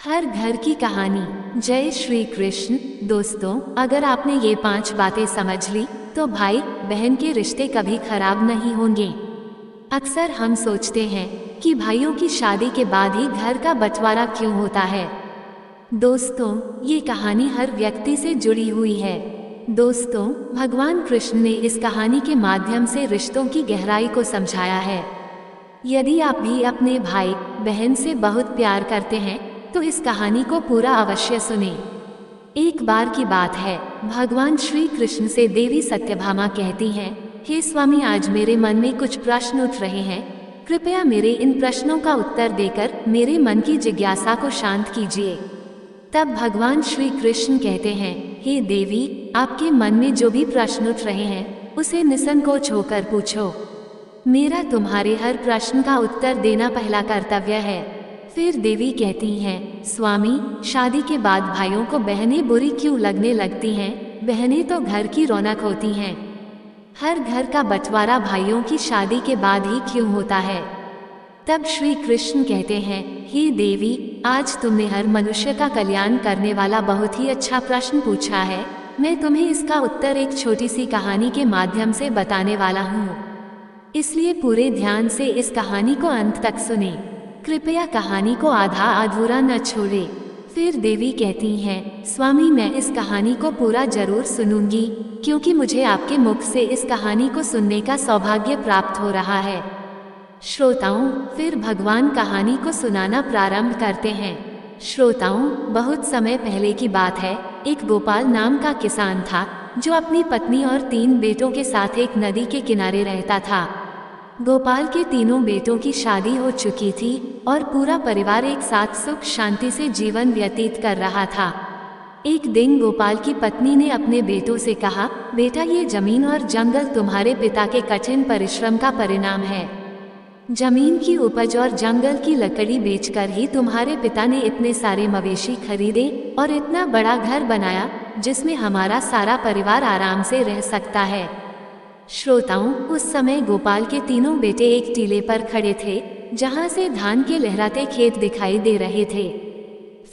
हर घर की कहानी। जय श्री कृष्ण। दोस्तों, अगर आपने ये 5 बातें समझ ली तो भाई बहन के रिश्ते कभी खराब नहीं होंगे। अक्सर हम सोचते हैं कि भाइयों की शादी के बाद ही घर का बंटवारा क्यों होता है। दोस्तों, ये कहानी हर व्यक्ति से जुड़ी हुई है। दोस्तों, भगवान कृष्ण ने इस कहानी के माध्यम से रिश्तों की गहराई को समझाया है। यदि आप भी अपने भाई बहन से बहुत प्यार करते हैं तो इस कहानी को पूरा अवश्य सुनें। एक बार की बात है, भगवान श्री कृष्ण से देवी सत्यभामा कहती हैं, हे स्वामी, आज मेरे मन में कुछ प्रश्न उठ रहे हैं। कृपया मेरे इन प्रश्नों का उत्तर देकर मेरे मन की जिज्ञासा को शांत कीजिए। तब भगवान श्री कृष्ण कहते हैं, हे देवी, आपके मन में जो भी प्रश्न उठ रहे हैं उसे निसंकोच होकर पूछो। मेरा तुम्हारे हर प्रश्न का उत्तर देना पहला कर्तव्य है। फिर देवी कहती हैं, स्वामी, शादी के बाद भाइयों को बहनें बुरी क्यों लगने लगती हैं? बहनें तो घर की रौनक होती हैं। हर घर का बंटवारा भाइयों की शादी के बाद ही क्यों होता है? तब श्री कृष्ण कहते हैं, हे देवी, आज तुमने हर मनुष्य का कल्याण करने वाला बहुत ही अच्छा प्रश्न पूछा है। मैं तुम्हें इसका उत्तर एक छोटी सी कहानी के माध्यम से बताने वाला हूँ। इसलिए पूरे ध्यान से इस कहानी को अंत तक सुने। कृपया कहानी को आधा अधूरा न छोड़े। फिर देवी कहती हैं, स्वामी, मैं इस कहानी को पूरा जरूर सुनूंगी, क्योंकि मुझे आपके मुख से इस कहानी को सुनने का सौभाग्य प्राप्त हो रहा है। श्रोताओं, फिर भगवान कहानी को सुनाना प्रारंभ करते हैं। श्रोताओं, बहुत समय पहले की बात है। एक गोपाल नाम का किसान था जो अपनी पत्नी और 3 बेटों के साथ एक नदी के किनारे रहता था। गोपाल के तीनों बेटों की शादी हो चुकी थी और पूरा परिवार एक साथ सुख शांति से जीवन व्यतीत कर रहा था। एक दिन गोपाल की पत्नी ने अपने बेटों से कहा, बेटा, ये जमीन और जंगल तुम्हारे पिता के कठिन परिश्रम का परिणाम है। जमीन की उपज और जंगल की लकड़ी बेचकर ही तुम्हारे पिता ने इतने सारे मवेशी खरीदे और इतना बड़ा घर बनाया जिसमें हमारा सारा परिवार आराम से रह सकता है। श्रोताओं, उस समय गोपाल के तीनों बेटे एक टीले पर खड़े थे जहां से धान के लहराते खेत दिखाई दे रहे थे।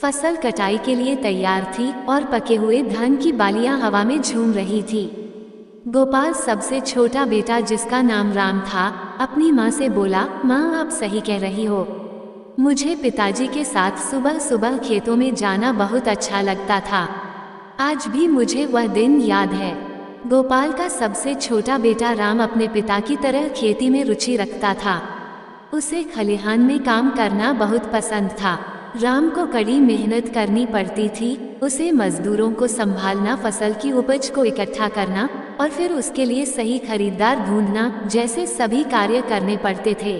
फसल कटाई के लिए तैयार थी और पके हुए धान की बालियां हवा में झूम रही थी। गोपाल, सबसे छोटा बेटा जिसका नाम राम था, अपनी माँ से बोला, माँ, आप सही कह रही हो। मुझे पिताजी के साथ सुबह सुबह खेतों में जाना बहुत अच्छा लगता था। आज भी मुझे वह दिन याद है। गोपाल का सबसे छोटा बेटा राम अपने पिता की तरह खेती में रुचि रखता था। उसे खलिहान में काम करना बहुत पसंद था। राम को कड़ी मेहनत करनी पड़ती थी। उसे मजदूरों को संभालना, फसल की उपज को इकट्ठा करना और फिर उसके लिए सही खरीदार ढूंढना जैसे सभी कार्य करने पड़ते थे।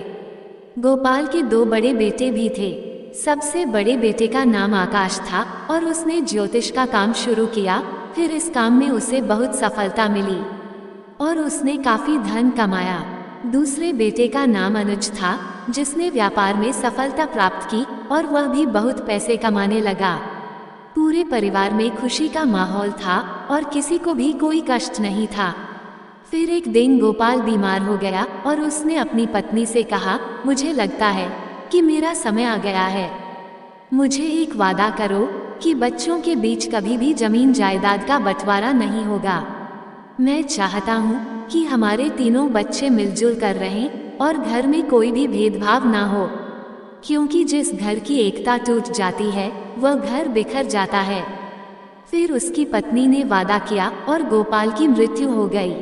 गोपाल के 2 बड़े बेटे भी थे। सबसे बड़े बेटे का नाम आकाश था और उसने ज्योतिष का काम शुरू किया। फिर इस काम में उसे बहुत सफलता मिली और उसने काफी धन कमाया। दूसरे बेटे का नाम अनुज था, जिसने व्यापार में सफलता प्राप्त की और वह भी बहुत पैसे कमाने लगा। पूरे परिवार में खुशी का माहौल था और किसी को भी कोई कष्ट नहीं था। फिर एक दिन गोपाल बीमार हो गया और उसने अपनी पत्नी से कहा, मुझे लगता है कि मेरा समय आ गया है। मुझे एक वादा करो कि बच्चों के बीच कभी भी जमीन जायदाद का बंटवारा नहीं होगा। मैं चाहता हूँ कि हमारे तीनों बच्चे मिलजुल कर रहें और घर में कोई भी भेदभाव ना हो, क्योंकि जिस घर की एकता टूट जाती है वह घर बिखर जाता है। फिर उसकी पत्नी ने वादा किया और गोपाल की मृत्यु हो गई।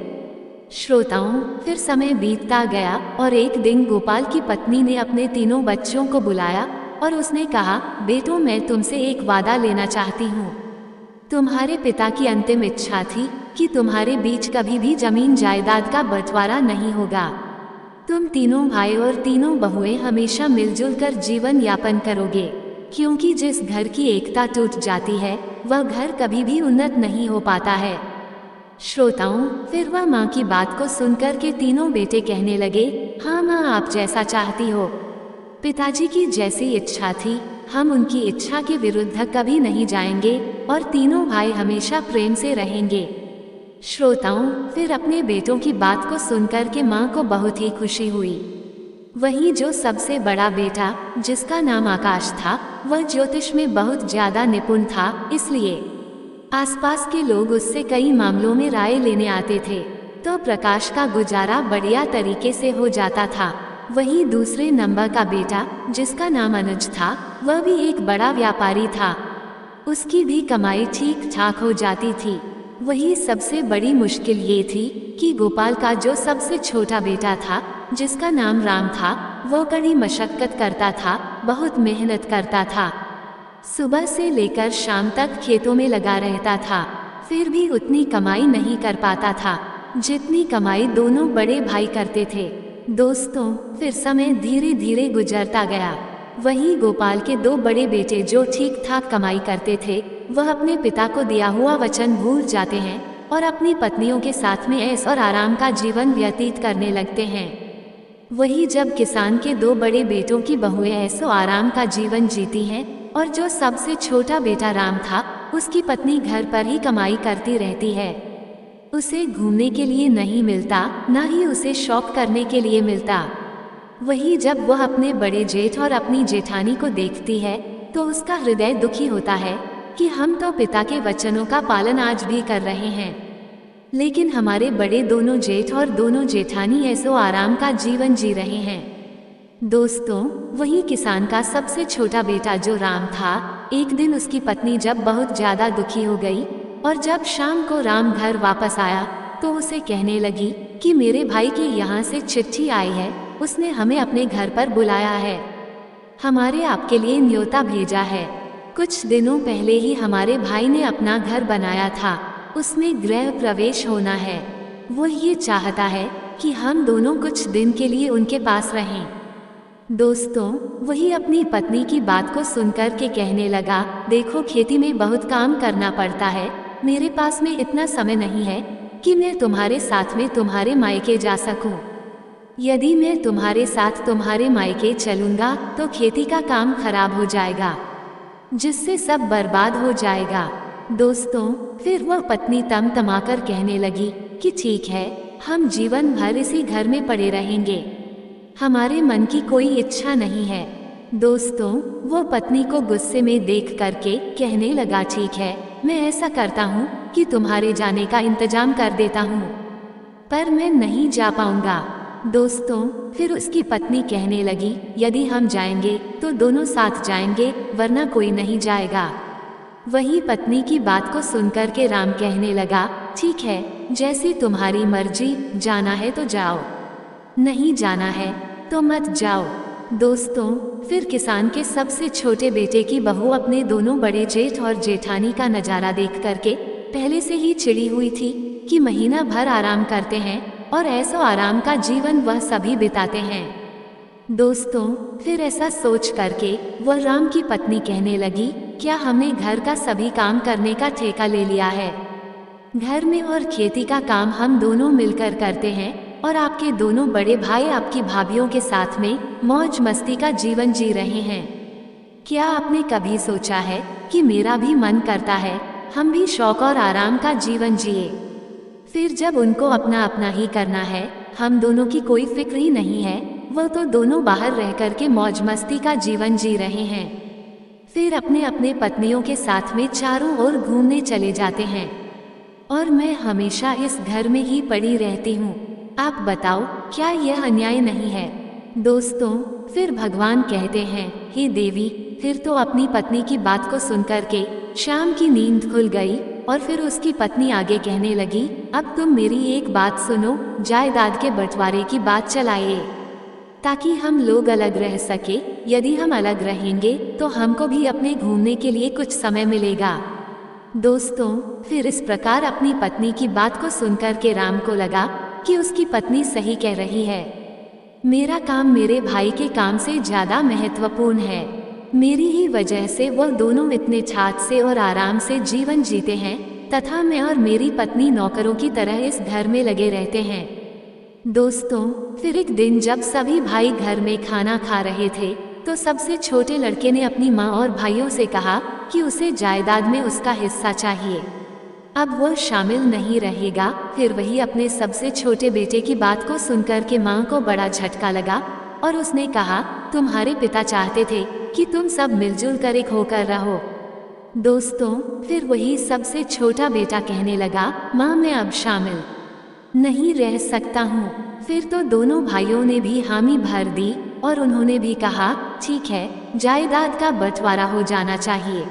श्रोताओं, फिर समय बीतता गया और एक दिन गोपाल की पत्नी ने अपने तीनों बच्चों को बुलाया और उसने कहा, बेटों, मैं तुमसे एक वादा लेना चाहती हूँ। तुम्हारे पिता की अंतिम इच्छा थी कि तुम्हारे बीच कभी भी जमीन जायदाद का बंटवारा नहीं होगा। तुम तीनों भाई और तीनों बहुएं हमेशा मिलजुल कर जीवन यापन करोगे, क्योंकि जिस घर की एकता टूट जाती है वह घर कभी भी उन्नत नहीं हो पाता है। श्रोताओं, फिर वह माँ की बात को सुनकर के तीनों बेटे कहने लगे, हाँ माँ, आप जैसा चाहती हो। पिताजी की जैसी इच्छा थी, हम उनकी इच्छा के विरुद्ध कभी नहीं जाएंगे और तीनों भाई हमेशा प्रेम से रहेंगे। श्रोताओं, फिर अपने बेटों की बात को सुनकर के माँ को बहुत ही खुशी हुई। वहीं जो सबसे बड़ा बेटा, जिसका नाम आकाश था, वह ज्योतिष में बहुत ज्यादा निपुण था, इसलिए आसपास के लोग उससे कई मामलों में राय लेने आते थे, तो प्रकाश का गुजारा बढ़िया तरीके से हो जाता था। वहीं दूसरे नंबर का बेटा, जिसका नाम अनुज था, वह भी एक बड़ा व्यापारी था। उसकी भी कमाई ठीक ठाक हो जाती थी। वही सबसे बड़ी मुश्किल ये थी कि गोपाल का जो सबसे छोटा बेटा था, जिसका नाम राम था, वो कड़ी मशक्कत करता था, बहुत मेहनत करता था। सुबह से लेकर शाम तक खेतों में लगा रहता था, फिर भी उतनी कमाई नहीं कर पाता था जितनी कमाई दोनों बड़े भाई करते थे। दोस्तों, फिर समय धीरे धीरे गुजरता गया। वहीं गोपाल के दो बड़े बेटे जो ठीक ठाक कमाई करते थे, वह अपने पिता को दिया हुआ वचन भूल जाते हैं और अपनी पत्नियों के साथ में ऐश और आराम का जीवन व्यतीत करने लगते हैं। वही जब किसान के दो बड़े बेटों की बहुएं ऐसो आराम का जीवन जीती हैं और जो सबसे छोटा बेटा राम था, उसकी पत्नी घर पर ही कमाई करती रहती है। उसे घूमने के लिए नहीं मिलता, ना ही उसे शौक करने के लिए मिलता। वही जब वह अपने बड़े जेठ और अपनी जेठानी को देखती है तो उसका हृदय दुखी होता है कि हम तो पिता के वचनों का पालन आज भी कर रहे हैं, लेकिन हमारे बड़े दोनों जेठ और दोनों जेठानी ऐसो आराम का जीवन जी रहे हैं। दोस्तों, वही किसान का सबसे छोटा बेटा जो राम था, एक दिन उसकी पत्नी जब बहुत ज्यादा दुखी हो गई और जब शाम को राम घर वापस आया तो उसे कहने लगी कि मेरे भाई के यहाँ से चिट्ठी आई है, उसने हमें अपने घर पर बुलाया है, हमारे आपके लिए न्योता भेजा है। कुछ दिनों पहले ही हमारे भाई ने अपना घर बनाया था, उसमें गृह प्रवेश होना है। वो ये चाहता है कि हम दोनों कुछ दिन के लिए उनके पास रहें। दोस्तों, वही अपनी पत्नी की बात को सुनकर के कहने लगा, देखो खेती में बहुत काम करना पड़ता है, मेरे पास में इतना समय नहीं है कि मैं तुम्हारे साथ में तुम्हारे मायके जा सकूं। यदि मैं तुम्हारे साथ तुम्हारे मायके चलूंगा तो खेती का काम खराब हो जाएगा, जिससे सब बर्बाद हो जाएगा। दोस्तों, फिर वह पत्नी तमतमाकर कहने लगी कि ठीक है, हम जीवन भर इसी घर में पड़े रहेंगे, हमारे मन की कोई इच्छा नहीं है। दोस्तों, वो पत्नी को गुस्से में देख करके कहने लगा, ठीक है, मैं ऐसा करता हूँ कि तुम्हारे जाने का इंतजाम कर देता हूँ, पर मैं नहीं जा पाऊंगा। दोस्तों, फिर उसकी पत्नी कहने लगी, यदि हम जाएंगे तो दोनों साथ जाएंगे, वरना कोई नहीं जाएगा। वही पत्नी की बात को सुनकर के राम कहने लगा, ठीक है, जैसी तुम्हारी मर्जी, जाना है तो जाओ, नहीं जाना है तो मत जाओ। दोस्तों, फिर किसान के सबसे छोटे बेटे की बहू अपने दोनों बड़े जेठ और जेठानी का नज़ारा देख करके पहले से ही चिड़ी हुई थी कि महीना भर आराम करते हैं और ऐसा आराम का जीवन वह सभी बिताते हैं। दोस्तों, फिर ऐसा सोच करके वह राम की पत्नी कहने लगी, क्या हमने घर का सभी काम करने का ठेका ले लिया है? घर में और खेती का काम हम दोनों मिलकर करते हैं और आपके दोनों बड़े भाई आपकी भाभीयों के साथ में मौज मस्ती का जीवन जी रहे हैं। क्या आपने कभी सोचा है कि मेरा भी मन करता है हम भी शौक और आराम का जीवन जिए? फिर जब उनको अपना अपना ही करना है, हम दोनों की कोई फिक्र ही नहीं है, वह तो दोनों बाहर रह कर के मौज मस्ती का जीवन जी रहे हैं, फिर अपने अपने पत्नियों के साथ में चारों ओर घूमने चले जाते हैं और मैं हमेशा इस घर में ही पड़ी रहती हूँ। आप बताओ, क्या यह अन्याय नहीं है? दोस्तों, फिर भगवान कहते हैं, हे देवी, फिर तो अपनी पत्नी की बात को सुनकर के श्याम की नींद खुल गई और फिर उसकी पत्नी आगे कहने लगी, अब तुम मेरी एक बात सुनो, जायदाद के बंटवारे की बात चलाइए ताकि हम लोग अलग रह सके। यदि हम अलग रहेंगे तो हमको भी अपने घूमने के लिए कुछ समय मिलेगा। दोस्तों, फिर इस प्रकार अपनी पत्नी की बात को सुनकर के राम को लगा कि उसकी पत्नी सही कह रही है, मेरा काम मेरे भाई के काम से ज्यादा महत्वपूर्ण है। मेरी ही वजह से वह दोनों इतने ठाट से और आराम से जीवन जीते हैं तथा मैं और मेरी पत्नी नौकरों की तरह इस घर में लगे रहते हैं। दोस्तों, फिर एक दिन जब सभी भाई घर में खाना खा रहे थे तो सबसे छोटे लड़के ने अपनी माँ और भाइयों से कहा कि उसे जायदाद में उसका हिस्सा चाहिए, अब वह शामिल नहीं रहेगा। फिर वही अपने सबसे छोटे बेटे की बात को सुनकर के माँ को बड़ा झटका लगा और उसने कहा, तुम्हारे पिता चाहते थे कि तुम सब मिलजुल कर एक होकर रहो। दोस्तों, फिर वही सबसे छोटा बेटा कहने लगा, माँ मैं अब शामिल नहीं रह सकता हूँ। फिर तो दोनों भाइयों ने भी हामी भर दी और उन्होंने भी कहा, ठीक है, जायदाद का बंटवारा हो जाना चाहिए।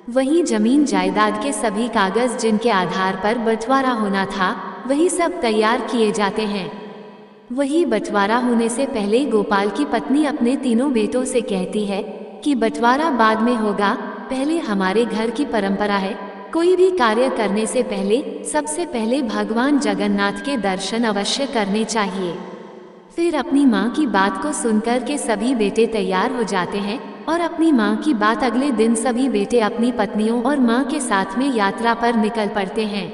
वही जमीन जायदाद के सभी कागज जिनके आधार पर बंटवारा होना था, वही सब तैयार किए जाते हैं। वही बंटवारा होने से पहले गोपाल की पत्नी अपने तीनों बेटों से कहती है कि बंटवारा बाद में होगा, पहले हमारे घर की परंपरा है, कोई भी कार्य करने से पहले सबसे पहले भगवान जगन्नाथ के दर्शन अवश्य करने चाहिए। फिर अपनी माँ की बात को सुनकर के सभी बेटे तैयार हो जाते हैं और अपनी माँ की बात अगले दिन सभी बेटे अपनी पत्नियों और माँ के साथ में यात्रा पर निकल पड़ते हैं।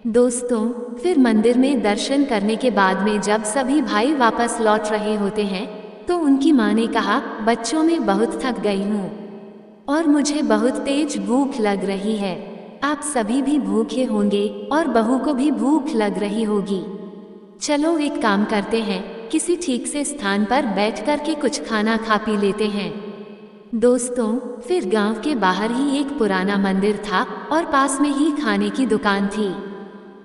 दोस्तों, फिर मंदिर में दर्शन करने के बाद में जब सभी भाई वापस लौट रहे होते हैं तो उनकी माँ ने कहा, बच्चों में बहुत थक गई हूँ और मुझे बहुत तेज भूख लग रही है। आप सभी भी भूखे होंगे और बहू को भी भूख लग रही होगी। चलो एक काम करते हैं, किसी ठीक से स्थान पर बैठ कर के कुछ खाना खा पी लेते हैं। दोस्तों, फिर गांव के बाहर ही एक पुराना मंदिर था और पास में ही खाने की दुकान थी।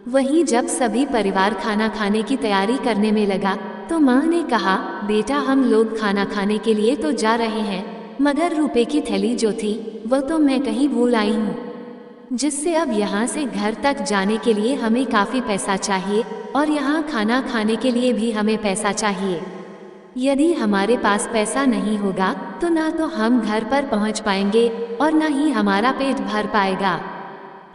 वहीं जब सभी परिवार खाना खाने की तैयारी करने में लगा तो माँ ने कहा, बेटा हम लोग खाना खाने के लिए तो जा रहे हैं, मगर रुपए की थैली जो थी वो तो मैं कहीं भूल आई हूँ, जिससे अब यहाँ से घर तक जाने के लिए हमें काफ़ी पैसा चाहिए और यहाँ खाना खाने के लिए भी हमें पैसा चाहिए। यदि हमारे पास पैसा नहीं होगा तो ना तो हम घर पर पहुँच पाएंगे और ना ही हमारा पेट भर पाएगा।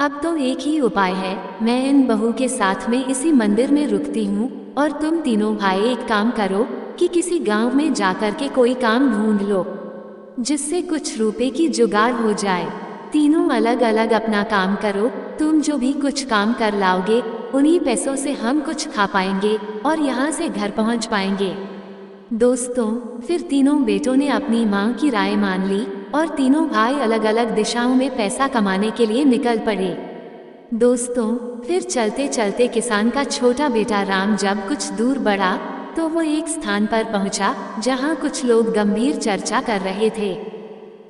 अब तो एक ही उपाय है, मैं इन बहू के साथ में इसी मंदिर में रुकती हूँ और तुम तीनों भाई एक काम करो कि किसी गांव में जाकर के कोई काम ढूंढ लो जिससे कुछ रुपए की जुगाड़ हो जाए। तीनों अलग अलग अपना काम करो, तुम जो भी कुछ काम कर लाओगे उन्हीं पैसों से हम कुछ खा पाएंगे और यहाँ से घर पहुँच पाएंगे। दोस्तों, फिर तीनों बेटों ने अपनी माँ की राय मान ली और तीनों भाई अलग अलग दिशाओं में पैसा कमाने के लिए निकल पड़े। दोस्तों, फिर चलते चलते किसान का छोटा बेटा राम जब कुछ दूर बढ़ा तो वो एक स्थान पर पहुंचा जहां कुछ लोग गंभीर चर्चा कर रहे थे।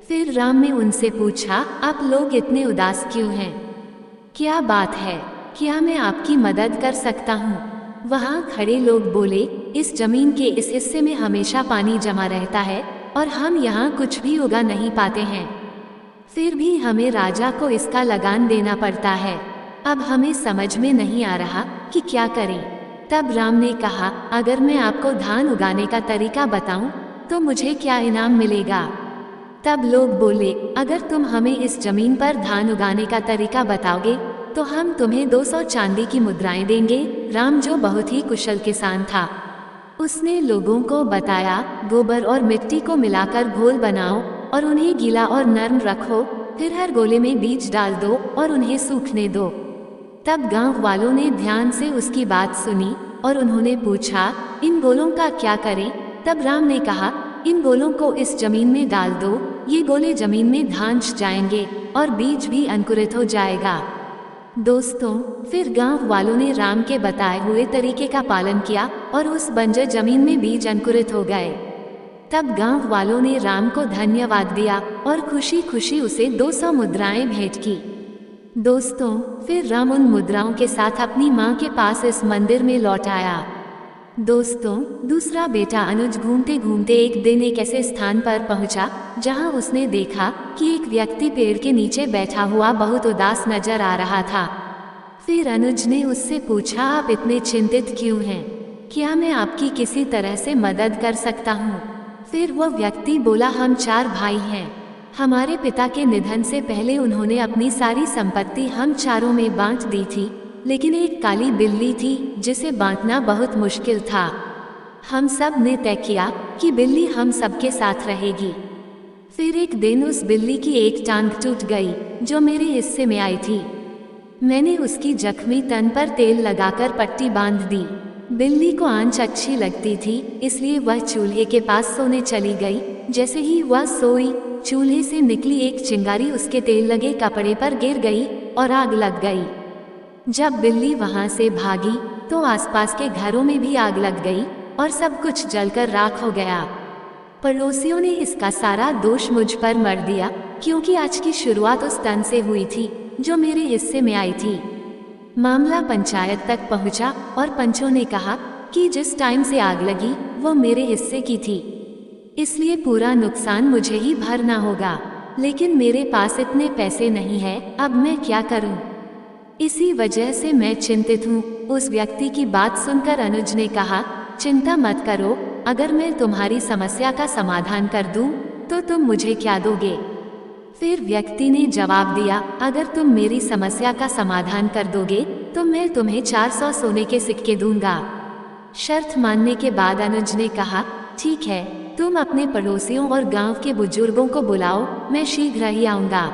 फिर राम ने उनसे पूछा, आप लोग इतने उदास क्यों हैं? क्या बात है? क्या मैं आपकी मदद कर सकता हूँ? वहाँ खड़े लोग बोले, इस जमीन के इस हिस्से में हमेशा पानी जमा रहता है और हम यहाँ कुछ भी उगा नहीं पाते हैं, फिर भी हमें राजा को इसका लगान देना पड़ता है। अब हमें समझ में नहीं आ रहा कि क्या करें। तब राम ने कहा, अगर मैं आपको धान उगाने का तरीका बताऊं तो मुझे क्या इनाम मिलेगा? तब लोग बोले, अगर तुम हमें इस जमीन पर धान उगाने का तरीका बताओगे तो हम तुम्हें 200 चांदी की मुद्राएं देंगे। राम, जो बहुत ही कुशल किसान था, उसने लोगों को बताया, गोबर और मिट्टी को मिलाकर घोल बनाओ और उन्हें गीला और नरम रखो, फिर हर गोले में बीज डाल दो और उन्हें सूखने दो। तब गांव वालों ने ध्यान से उसकी बात सुनी और उन्होंने पूछा, इन गोलों का क्या करें? तब राम ने कहा, इन गोलों को इस जमीन में डाल दो, ये गोले जमीन में धांच जाएंगे और बीज भी अंकुरित हो जाएगा। दोस्तों, फिर गांव वालों ने राम के बताए हुए तरीके का पालन किया और उस बंजर जमीन में बीज अंकुरित हो गए। तब गांव वालों ने राम को धन्यवाद दिया और खुशी खुशी उसे 200 मुद्राएं भेंट की। दोस्तों, फिर राम उन मुद्राओं के साथ अपनी माँ के पास इस मंदिर में लौट आया। दोस्तों, दूसरा बेटा अनुज घूमते घूमते एक दिन एक ऐसे स्थान पर पहुंचा जहां उसने देखा कि एक व्यक्ति पेड़ के नीचे बैठा हुआ बहुत उदास नजर आ रहा था। फिर अनुज ने उससे पूछा, आप इतने चिंतित क्यों हैं? क्या मैं आपकी किसी तरह से मदद कर सकता हूँ? फिर वह व्यक्ति बोला, हम 4 भाई हैं। हमारे पिता के निधन से पहले उन्होंने अपनी सारी संपत्ति हम चारों में बांट दी थी, लेकिन एक काली बिल्ली थी जिसे बांटना बहुत मुश्किल था। हम सब ने तय किया कि बिल्ली हम सबके साथ रहेगी। फिर एक दिन उस बिल्ली की एक टांग टूट गई जो मेरे हिस्से में आई थी। मैंने उसकी जख्मी तन पर तेल लगाकर पट्टी बांध दी। बिल्ली को आंच अच्छी लगती थी, इसलिए वह चूल्हे के पास सोने चली गई। जैसे ही वह सोई, चूल्हे से निकली एक चिंगारी उसके तेल लगे कपड़े पर गिर गई और आग लग गई। जब बिल्ली वहां से भागी तो आसपास के घरों में भी आग लग गई और सब कुछ जलकर राख हो गया। पड़ोसियों ने इसका सारा दोष मुझ पर मर दिया, क्योंकि आज की शुरुआत उस तन से हुई थी जो मेरे हिस्से में आई थी। मामला पंचायत तक पहुंचा और पंचों ने कहा कि जिस टाइम से आग लगी वो मेरे हिस्से की थी, इसलिए पूरा नुकसान मुझे ही भरना होगा। लेकिन मेरे पास इतने पैसे नहीं है, अब मैं क्या करूं? इसी वजह से मैं चिंतित हूँ। उस व्यक्ति की बात सुनकर अनुज ने कहा, चिंता मत करो, अगर मैं तुम्हारी समस्या का समाधान कर दूं, तो तुम मुझे क्या दोगे? फिर व्यक्ति ने जवाब दिया, अगर तुम मेरी समस्या का समाधान कर दोगे तो मैं तुम्हें 400 सोने के सिक्के दूंगा। शर्त मानने के बाद अनुज ने कहा, ठीक है, तुम अपने पड़ोसियों और गांव के बुजुर्गों को बुलाओ, मैं शीघ्र ही आऊंगा।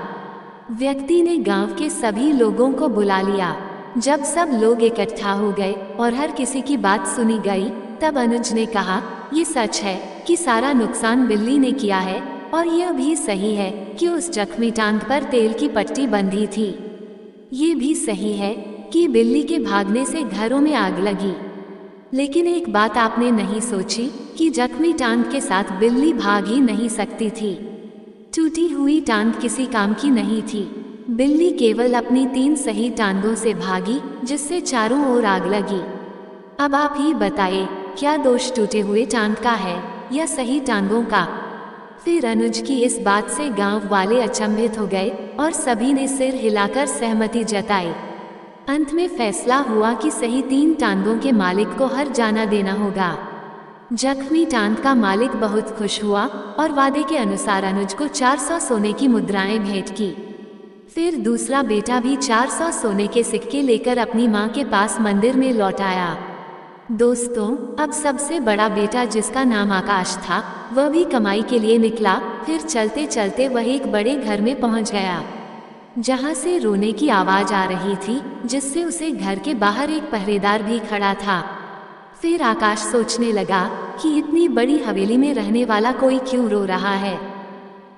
व्यक्ति ने गांव के सभी लोगों को बुला लिया। जब सब लोग इकट्ठा हो गए और हर किसी की बात सुनी गई, तब अनुज ने कहा, ये सच है कि सारा नुकसान बिल्ली ने किया है, और यह भी सही है कि उस जख्मी टांग पर तेल की पट्टी बंधी थी। ये भी सही है कि बिल्ली के भागने से घरों में आग लगी। लेकिन एक बात आपने नहीं सोची कि जख्मी टांग के साथ बिल्ली भाग ही नहीं सकती थी। टूटी हुई टांग किसी काम की नहीं थी। बिल्ली केवल अपनी 3 सही टांगों से भागी, जिससे चारों ओर आग लगी। अब आप ही बताइए, क्या दोष टूटे हुए टांग का है या सही टांगों का? फिर अनुज की इस बात से गांव वाले अचंभित हो गए और सभी ने सिर हिलाकर सहमति जताई। अंत में फैसला हुआ कि सही 3 टांगों के मालिक को हर जाना देना होगा। जख्मी टांग का मालिक बहुत खुश हुआ और वादे के अनुसार अनुज को 400 सोने की मुद्राएं भेंट की। फिर दूसरा बेटा भी 400 सोने के सिक्के लेकर अपनी मां के पास मंदिर में लौट आया। दोस्तों, अब सबसे बड़ा बेटा, जिसका नाम आकाश था, वह भी कमाई के लिए निकला। फिर चलते चलते वह एक बड़े घर में पहुंच गया, जहां से रोने की आवाज आ रही थी, जिससे उसे घर के बाहर एक पहरेदार भी खड़ा था। फिर आकाश सोचने लगा कि इतनी बड़ी हवेली में रहने वाला कोई क्यों रो रहा है।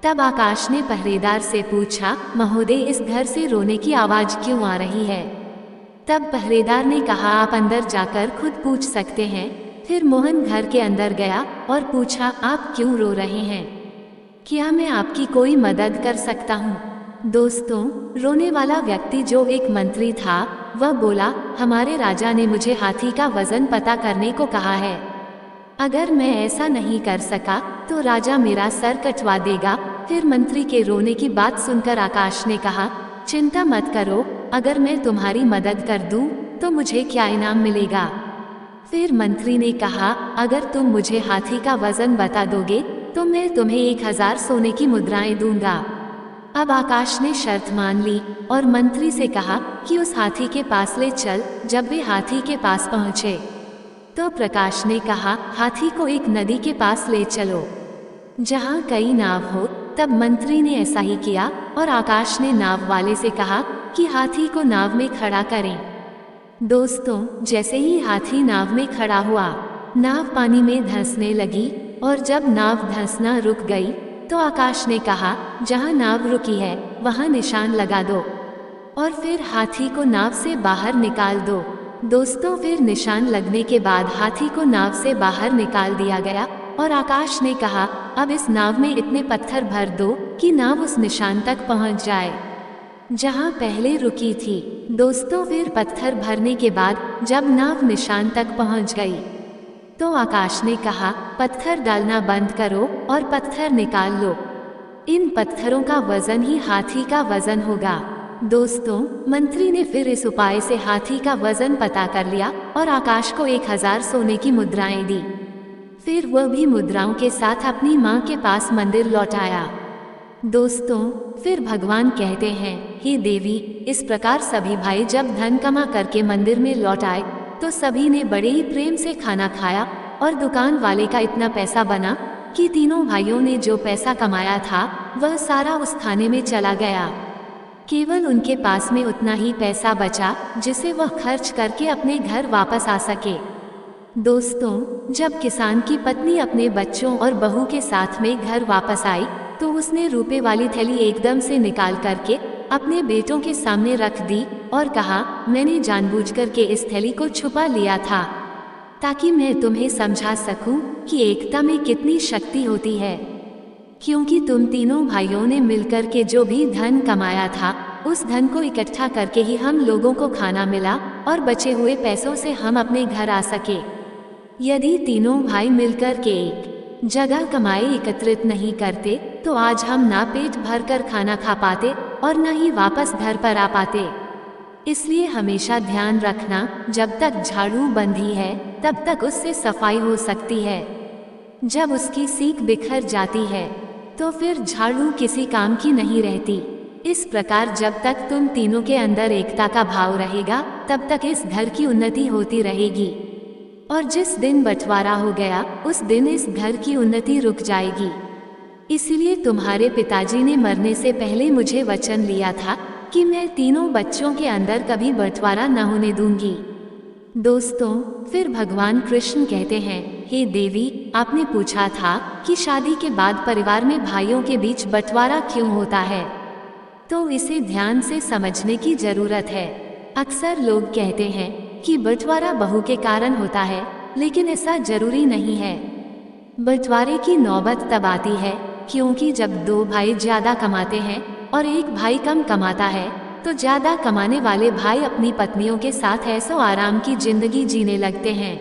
तब आकाश ने पहरेदार से पूछा, महोदय, इस घर से रोने की आवाज क्यों आ रही है? तब पहरेदार ने कहा, आप अंदर जाकर खुद पूछ सकते हैं। फिर मोहन घर के अंदर गया और पूछा, आप क्यों रो रहे हैं? क्या मैं आपकी कोई मदद कर सकता हूँ? दोस्तों, रोने वाला व्यक्ति, जो एक मंत्री था, वह बोला, हमारे राजा ने मुझे हाथी का वजन पता करने को कहा है। अगर मैं ऐसा नहीं कर सका तो राजा मेरा सर कटवा देगा। फिर मंत्री के रोने की बात सुनकर आकाश ने कहा, चिंता मत करो, अगर मैं तुम्हारी मदद कर दूं तो मुझे क्या इनाम मिलेगा? फिर मंत्री ने कहा, अगर तुम मुझे हाथी का वजन बता दोगे तो मैं तुम्हें 1000 सोने की मुद्राएं दूंगा। अब आकाश ने शर्त मान ली और मंत्री से कहा कि उस हाथी के पास ले चल। जब वे हाथी के पास पहुंचे तो प्रकाश ने कहा, हाथी को एक नदी के पास ले चलो जहां कई नाव हो। तब मंत्री ने ऐसा ही किया और आकाश ने नाव वाले से कहा कि हाथी को नाव में खड़ा करें। दोस्तों, जैसे ही हाथी नाव में खड़ा हुआ, नाव पानी में धंसने लगी और जब नाव धंसना रुक गई तो आकाश ने कहा, जहां नाव रुकी है वहां निशान लगा दो और फिर हाथी को नाव से बाहर निकाल दो। दोस्तों, फिर निशान लगने के बाद हाथी को नाव से बाहर निकाल दिया गया और आकाश ने कहा, अब इस नाव में इतने पत्थर भर दो कि नाव उस निशान तक पहुंच जाए जहां पहले रुकी थी। दोस्तों, फिर पत्थर भरने के बाद जब नाव निशान तक पहुंच गई तो आकाश ने कहा, पत्थर डालना बंद करो और पत्थर निकाल लो। इन पत्थरों का वजन ही हाथी का वजन होगा। दोस्तों, मंत्री ने फिर इस उपाय से हाथी का वजन पता कर लिया और आकाश को 1000 सोने की मुद्राएं दी। फिर वह भी मुद्राओं के साथ अपनी मां के पास मंदिर लौट आया। दोस्तों, फिर भगवान कहते हैं, हे देवी, इस प्रकार सभी भाई जब धन कमा करके मंदिर में लौट आए तो सभी ने बड़े ही प्रेम से खाना खाया और दुकान वाले का इतना पैसा बना कि तीनों भाइयों ने जो पैसा कमाया था वह सारा उस खाने में चला गया। केवल उनके पास में उतना ही पैसा बचा जिसे वह खर्च करके अपने घर वापस आ सके। दोस्तों, जब किसान की पत्नी अपने बच्चों और बहू के साथ में घर वापस आई तो उसने रुपए वाली थैली एकदम से निकाल करके अपने बेटों के सामने रख दी और कहा, मैंने जानबूझकर के इस थैली को छुपा लिया था। ताकि मैं तुम्हें समझा सकूं कि एकता में कितनी शक्ति होती है। क्योंकि तुम तीनों भाइयों ने मिलकर के जो भी धन कमाया था, उस धन को इकट्ठा करके ही हम लोगों को खाना मिला और बचे हुए पैसों से हम अपने घर आ सके। यदि तीनों भाई मिलकर के एक जगह कमाई एकत्रित नहीं करते तो आज हम ना पेट भर कर खाना खा पाते और न ही वापस घर पर आ पाते। इसलिए हमेशा ध्यान रखना, जब तक झाड़ू बंधी है तब तक उससे सफाई हो सकती है। जब उसकी सीख बिखर जाती है तो फिर झाड़ू किसी काम की नहीं रहती। इस प्रकार जब तक तुम तीनों के अंदर एकता का भाव रहेगा तब तक इस घर की उन्नति होती रहेगी। और जिस दिन बंटवारा हो गया उस दिन इस घर की उन्नति रुक जाएगी। इसीलिए तुम्हारे पिताजी ने मरने से पहले मुझे वचन लिया था कि मैं तीनों बच्चों के अंदर कभी बंटवारा न होने दूंगी। दोस्तों, फिर भगवान कृष्ण कहते हैं, हे देवी, आपने पूछा था कि शादी के बाद परिवार में भाइयों के बीच बंटवारा क्यों होता है, तो इसे ध्यान से समझने की जरूरत है। अक्सर लोग कहते हैं कि बंटवारा बहू के कारण होता है, लेकिन ऐसा जरूरी नहीं है। बंटवारे की नौबत तब आती है क्योंकि जब दो भाई ज्यादा कमाते हैं और एक भाई कम कमाता है तो ज्यादा कमाने वाले भाई अपनी पत्नियों के साथ ऐसो आराम की जिंदगी जीने लगते हैं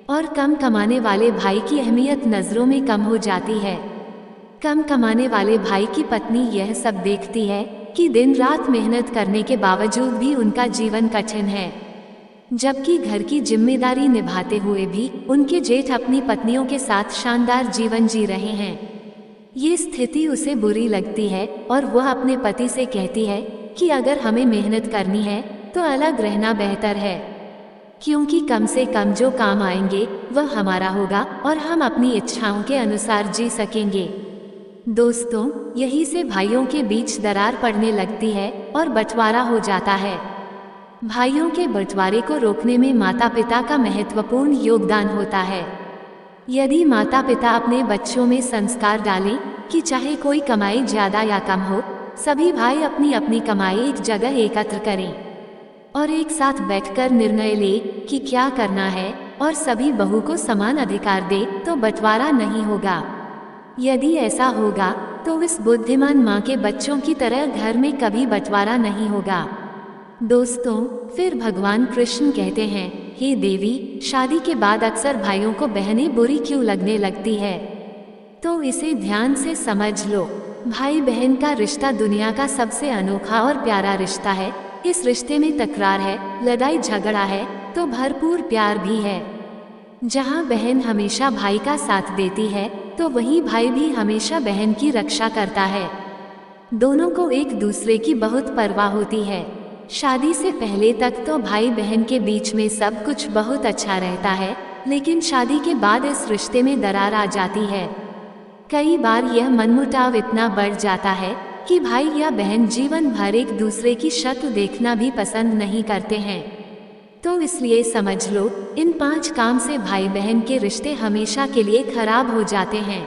और कम कमाने वाले भाई की अहमियत नजरों में कम हो जाती है। कम कमाने वाले भाई की पत्नी यह सब देखती है कि दिन रात मेहनत करने के बावजूद भी उनका जीवन कठिन है, जबकि घर की जिम्मेदारी निभाते हुए भी उनके जेठ अपनी पत्नियों के साथ शानदार जीवन जी रहे हैं। ये स्थिति उसे बुरी लगती है और वह अपने पति से कहती है कि अगर हमें मेहनत करनी है तो अलग रहना बेहतर है, क्योंकि कम से कम जो काम आएंगे वह हमारा होगा और हम अपनी इच्छाओं के अनुसार जी सकेंगे। दोस्तों, यही से भाइयों के बीच दरार पड़ने लगती है और बंटवारा हो जाता है। भाइयों के बंटवारे को रोकने में माता पिता का महत्वपूर्ण योगदान होता है। यदि माता पिता अपने बच्चों में संस्कार डालें कि चाहे कोई कमाई ज्यादा या कम हो, सभी भाई अपनी अपनी कमाई एक जगह एकत्र करें और एक साथ बैठकर निर्णय ले कि क्या करना है और सभी बहू को समान अधिकार दे, तो बंटवारा नहीं होगा। यदि ऐसा होगा तो इस बुद्धिमान माँ के बच्चों की तरह घर में कभी बंटवारा नहीं होगा। दोस्तों, फिर भगवान कृष्ण कहते हैं, हे देवी, शादी के बाद अक्सर भाइयों को बहनें बुरी क्यों लगने लगती है, तो इसे ध्यान से समझ लो। भाई बहन का रिश्ता दुनिया का सबसे अनोखा और प्यारा रिश्ता है। इस रिश्ते में तकरार है, लड़ाई झगड़ा है तो भरपूर प्यार भी है। जहाँ बहन हमेशा भाई का साथ देती है तो वहीं भाई भी हमेशा बहन की रक्षा करता है। दोनों को एक दूसरे की बहुत परवाह होती है। शादी से पहले तक तो भाई बहन के बीच में सब कुछ बहुत अच्छा रहता है, लेकिन शादी के बाद इस रिश्ते में दरार आ जाती है। कई बार यह मनमुटाव इतना बढ़ जाता है कि भाई या बहन जीवन भर एक दूसरे की शक्ल देखना भी पसंद नहीं करते हैं। तो इसलिए समझ लो, इन 5 काम से भाई बहन के रिश्ते हमेशा के लिए खराब हो जाते हैं।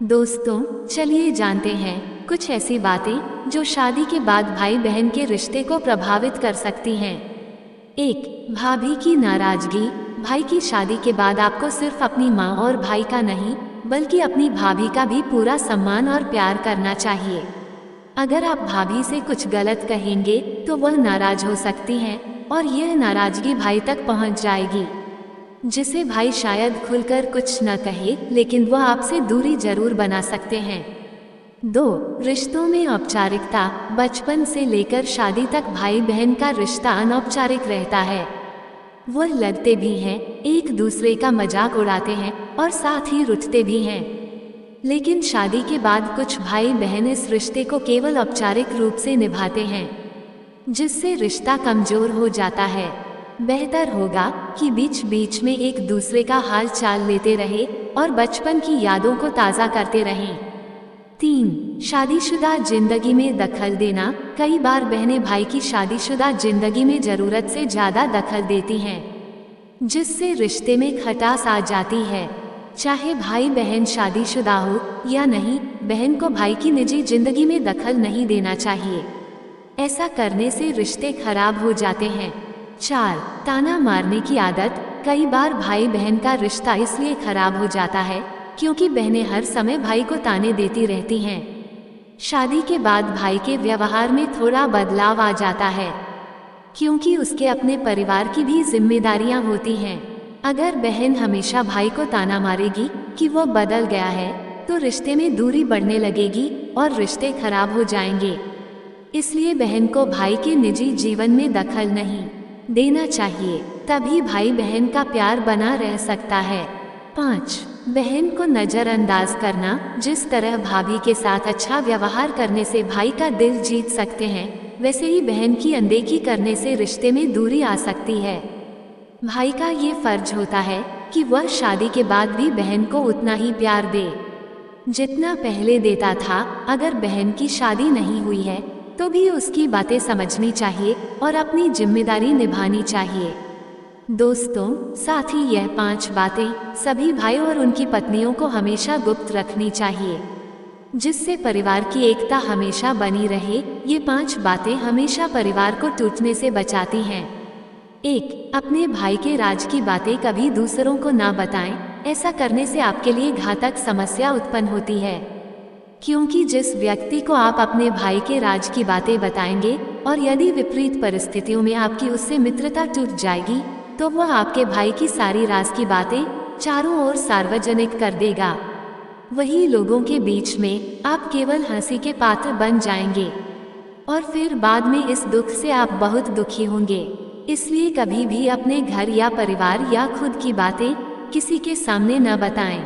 दोस्तों, चलिए जानते हैं कुछ ऐसी बातें जो शादी के बाद भाई बहन के रिश्ते को प्रभावित कर सकती हैं। 1. भाभी की नाराजगी। भाई की शादी के बाद आपको सिर्फ अपनी माँ और भाई का नहीं, बल्कि अपनी भाभी का भी पूरा सम्मान और प्यार करना चाहिए। अगर आप भाभी से कुछ गलत कहेंगे तो वह नाराज हो सकती हैं और यह नाराजगी भाई तक पहुंच जाएगी, जिसे भाई शायद खुलकर कुछ न कहे, लेकिन वह आपसे दूरी जरूर बना सकते हैं। 2. रिश्तों में औपचारिकता। बचपन से लेकर शादी तक भाई बहन का रिश्ता अनौपचारिक रहता है। वह लड़ते भी हैं, एक दूसरे का मजाक उड़ाते हैं और साथ ही रुठते भी हैं। लेकिन शादी के बाद कुछ भाई बहन इस रिश्ते को केवल औपचारिक रूप से निभाते हैं, जिससे रिश्ता कमजोर हो जाता है। बेहतर होगा कि बीच बीच में एक दूसरे का हाल चाल लेते रहे और बचपन की यादों को ताज़ा करते रहें। 3. शादीशुदा जिंदगी में दखल देना। कई बार बहनें भाई की शादीशुदा जिंदगी में ज़रूरत से ज़्यादा दखल देती हैं, जिससे रिश्ते में खटास आ जाती है। चाहे भाई बहन शादीशुदा हो या नहीं, बहन को भाई की निजी जिंदगी में दखल नहीं देना चाहिए। ऐसा करने से रिश्ते खराब हो जाते हैं। 4. ताना मारने की आदत। कई बार भाई बहन का रिश्ता इसलिए खराब हो जाता है क्योंकि बहनें हर समय भाई को ताने देती रहती हैं। शादी के बाद भाई के व्यवहार में थोड़ा बदलाव आ जाता है क्योंकि उसके अपने परिवार की भी जिम्मेदारियां होती हैं। अगर बहन हमेशा भाई को ताना मारेगी कि वो बदल गया है तो रिश्ते में दूरी बढ़ने लगेगी और रिश्ते खराब हो जाएंगे। इसलिए बहन को भाई के निजी जीवन में दखल नहीं देना चाहिए, तभी भाई बहन का प्यार बना रह सकता है। 5. बहन को नजरअंदाज करना। जिस तरह भाभी के साथ अच्छा व्यवहार करने से भाई का दिल जीत सकते हैं, वैसे ही बहन की अनदेखी करने से रिश्ते में दूरी आ सकती है। भाई का ये फर्ज होता है कि वह शादी के बाद भी बहन को उतना ही प्यार दे जितना पहले देता था। अगर बहन की शादी नहीं हुई है तो भी उसकी बातें समझनी चाहिए और अपनी जिम्मेदारी निभानी चाहिए। दोस्तों, साथ ही यह 5 बातें सभी भाई और उनकी पत्नियों को हमेशा गुप्त रखनी चाहिए, जिससे परिवार की एकता हमेशा बनी रहे। ये 5 बातें हमेशा परिवार को टूटने से बचाती हैं। 1. अपने भाई के राज की बातें कभी दूसरों को ना बताएं। ऐसा करने से आपके लिए घातक समस्या उत्पन्न होती है, क्योंकि जिस व्यक्ति को आप अपने भाई के राज की बातें बताएंगे और यदि विपरीत परिस्थितियों में आपकी उससे मित्रता टूट जाएगी तो वह आपके भाई की सारी राज की बातें चारों ओर सार्वजनिक कर देगा। वही लोगों के बीच में आप केवल हंसी के पात्र बन जाएंगे और फिर बाद में इस दुख से आप बहुत दुखी होंगे। इसलिए कभी भी अपने घर या परिवार या खुद की बातें किसी के सामने न बताएं,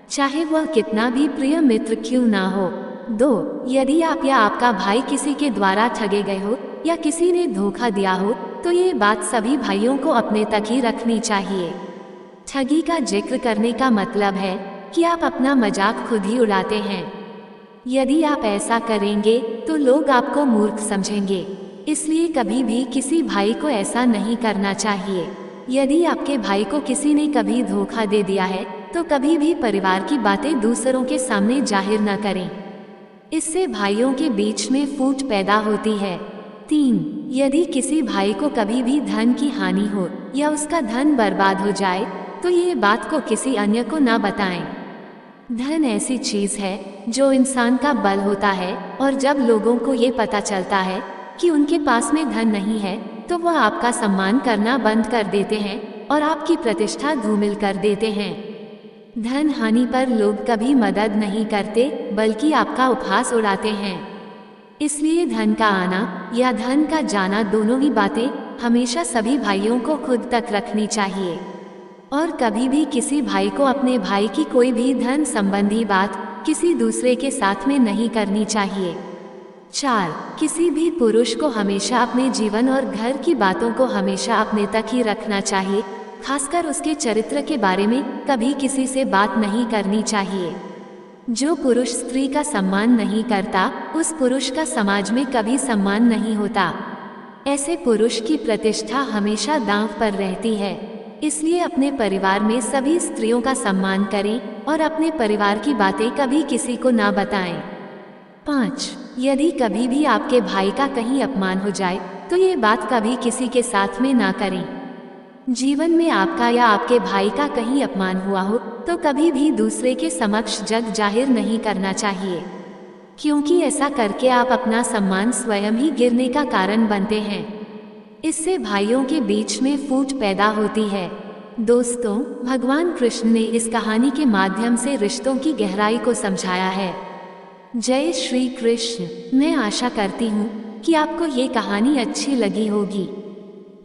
चाहे वह कितना भी प्रिय मित्र क्यों ना हो। 2. यदि आप या आपका भाई किसी के द्वारा ठगे गए हो या किसी ने धोखा दिया हो तो ये बात सभी भाइयों को अपने तक ही रखनी चाहिए। ठगी का जिक्र करने का मतलब है कि आप अपना मजाक खुद ही उड़ाते हैं। यदि आप ऐसा करेंगे तो लोग आपको मूर्ख समझेंगे, इसलिए कभी भी किसी भाई को ऐसा नहीं करना चाहिए। यदि आपके भाई को किसी ने कभी धोखा दे दिया है तो कभी भी परिवार की बातें दूसरों के सामने जाहिर न करें, इससे भाइयों के बीच में फूट पैदा होती है। 3. यदि किसी भाई को कभी भी धन की हानि हो या उसका धन बर्बाद हो जाए तो ये बात को किसी अन्य को न बताएं। धन ऐसी चीज है जो इंसान का बल होता है और जब लोगों को ये पता चलता है कि उनके पास में धन नहीं है तो वह आपका सम्मान करना बंद कर देते हैं और आपकी प्रतिष्ठा धूमिल कर देते हैं। धन हानि पर लोग कभी मदद नहीं करते बल्कि आपका उपहास उड़ाते हैं। इसलिए धन का आना या धन का जाना दोनों ही बातें हमेशा सभी भाइयों को खुद तक रखनी चाहिए और कभी भी किसी भाई को अपने भाई की कोई भी धन संबंधी बात किसी दूसरे के साथ में नहीं करनी चाहिए। 4. किसी भी पुरुष को हमेशा अपने जीवन और घर की बातों को हमेशा अपने तक ही रखना चाहिए, खासकर उसके चरित्र के बारे में कभी किसी से बात नहीं करनी चाहिए। जो पुरुष स्त्री का सम्मान नहीं करता उस पुरुष का समाज में कभी सम्मान नहीं होता। ऐसे पुरुष की प्रतिष्ठा हमेशा दांव पर रहती है। इसलिए अपने परिवार में सभी स्त्रियों का सम्मान करें और अपने परिवार की बातें कभी किसी को ना बताएं। 5. यदि कभी भी आपके भाई का कहीं अपमान हो जाए तो ये बात कभी किसी के साथ में ना करें। जीवन में आपका या आपके भाई का कहीं अपमान हुआ हो तो कभी भी दूसरे के समक्ष जग जाहिर नहीं करना चाहिए, क्योंकि ऐसा करके आप अपना सम्मान स्वयं ही गिरने का कारण बनते हैं। इससे भाइयों के बीच में फूट पैदा होती है। दोस्तों, भगवान कृष्ण ने इस कहानी के माध्यम से रिश्तों की गहराई को समझाया है। जय श्री कृष्ण। मैं आशा करती हूँ कि आपको ये कहानी अच्छी लगी होगी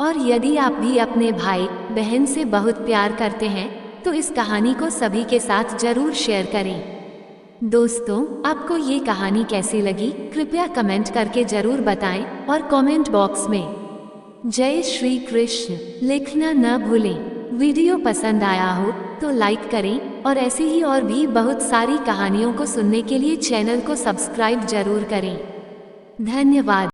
और यदि आप भी अपने भाई बहन से बहुत प्यार करते हैं तो इस कहानी को सभी के साथ जरूर शेयर करें। दोस्तों, आपको ये कहानी कैसी लगी कृपया कमेंट करके जरूर बताएं और कमेंट बॉक्स में जय श्री कृष्ण लिखना न भूलें। वीडियो पसंद आया हो तो लाइक करें और ऐसी ही और भी बहुत सारी कहानियों को सुनने के लिए चैनल को सब्सक्राइब जरूर करें। धन्यवाद।